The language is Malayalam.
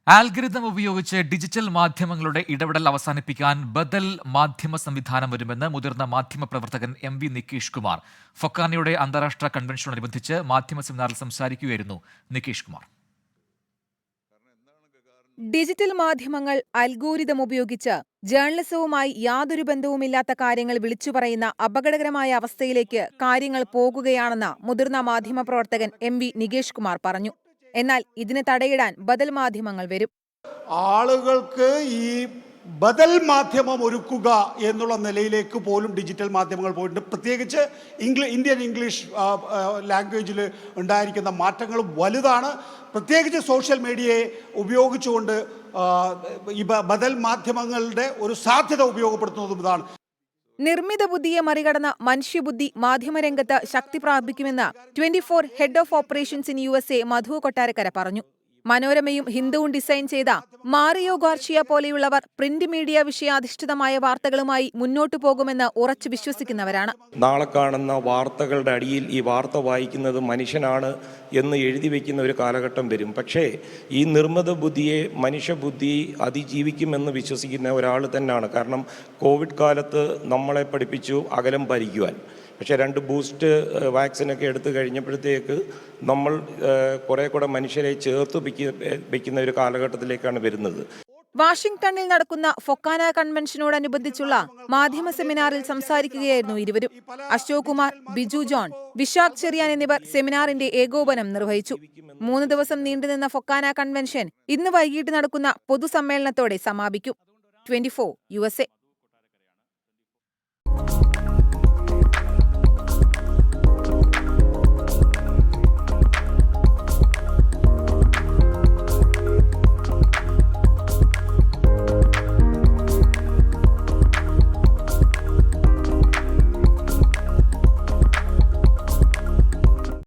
ആൽഗരിതം ഉപയോഗിച്ച് ഡിജിറ്റൽ മാധ്യമങ്ങളുടെ ഇടപെടൽ അവസാനിപ്പിക്കാൻ ബദൽ മാധ്യമ സംവിധാനം വരുമെന്ന് മുതിർന്ന മാധ്യമ പ്രവർത്തകൻ MV നികേഷ് കുമാർ. ഫൊക്കാനയുടെ അന്താരാഷ്ട്ര കൺവെൻഷനോടനുബന്ധിച്ച് മാധ്യമ സെമിനാറിൽ സംസാരിക്കുകയായിരുന്നു നികേഷ് കുമാർ. ഡിജിറ്റൽ മാധ്യമങ്ങൾ അൽഗോരിതം ഉപയോഗിച്ച് ജേർണലിസവുമായി യാതൊരു ബന്ധവുമില്ലാത്ത കാര്യങ്ങൾ വിളിച്ചുപറയുന്ന അപകടകരമായ അവസ്ഥയിലേക്ക് കാര്യങ്ങൾ പോകുകയാണെന്ന് മുതിർന്ന മാധ്യമപ്രവർത്തകൻ MV നികേഷ് കുമാർ പറഞ്ഞു. എന്നാൽ ഇതിന് തടയിടാൻ ബദൽ മാധ്യമങ്ങൾ വരും. ആളുകൾക്ക് ഈ ബദൽ മാധ്യമം ഒരുക്കുക എന്നുള്ള നിലയിലേക്ക് പോലും ഡിജിറ്റൽ മാധ്യമങ്ങൾ പോയിട്ടുണ്ട്. പ്രത്യേകിച്ച് ഇന്ത്യൻ ഇംഗ്ലീഷ് ലാംഗ്വേജിൽ ഉണ്ടായിരിക്കുന്ന മാറ്റങ്ങൾ വലുതാണ്. പ്രത്യേകിച്ച് സോഷ്യൽ മീഡിയയെ ഉപയോഗിച്ചുകൊണ്ട് ഈ ബദൽ മാധ്യമങ്ങളുടെ ഒരു സാധ്യത ഉപയോഗപ്പെടുത്തുന്നതും ഇതാണ്. നിർമ്മിത ബുദ്ധിയെ മറികടന്ന മനുഷ്യബുദ്ധി മാധ്യമരംഗത്ത് ശക്തി പ്രാപിക്കുമെന്ന് 24 head of operations in USA മധു കൊട്ടാരക്കര പറഞ്ഞു. മനോരമയും ഹിന്ദുവും ഡിസൈൻ ചെയ്ത മാറിയോ ഗാർഷിയ പോലെയുള്ളവർ പ്രിന്റ് മീഡിയ വിഷയാധിഷ്ഠിതമായ വാർത്തകളുമായി മുന്നോട്ടു പോകുമെന്ന് ഉറച്ചു വിശ്വസിക്കുന്നവരാണ്. നാളെ കാണുന്ന വാർത്തകളുടെ അടിയിൽ ഈ വാർത്ത വായിക്കുന്നത് മനുഷ്യനാണ് എന്ന് എഴുതി വയ്ക്കുന്ന ഒരു കാലഘട്ടം വരും. പക്ഷേ ഈ നിർമ്മിത ബുദ്ധിയെ മനുഷ്യബുദ്ധി അതിജീവിക്കുമെന്ന് വിശ്വസിക്കുന്ന ഒരാൾ തന്നെയാണ്. കാരണം കോവിഡ് കാലത്ത് നമ്മളെ പഠിപ്പിച്ചു അകലം പാലിക്കുവാൻ. പക്ഷേ 2 ബൂസ്റ്റ് വാക്സിനൊക്കെ എടുത്തു കഴിഞ്ഞപ്പോഴത്തേക്ക് നമ്മൾ കുറേ കൂടെ മനുഷ്യരെ ചേർത്ത് വയ്ക്കുന്ന ഒരു കാലഘട്ടത്തിലേക്കാണ് വരുന്നത്. വാഷിംഗ്ടണിൽ നടക്കുന്ന ഫൊക്കാന കൺവെൻഷനോടനുബന്ധിച്ചുള്ള മാധ്യമ സെമിനാറിൽ സംസാരിക്കുകയായിരുന്നു ഇരുവരും. അശോക് കുമാർ, ബിജു ജോൺ, വിശാഖ് ചെറിയാൻ എന്നിവർ സെമിനാറിന്റെ ഏകോപനം നിർവഹിച്ചു. 3 ദിവസം നീണ്ടുനിന്ന ഫൊക്കാന കൺവെൻഷൻ ഇന്ന് വൈകിട്ട് നടക്കുന്ന പൊതുസമ്മേളനത്തോടെ സമാപിക്കും. 24 USA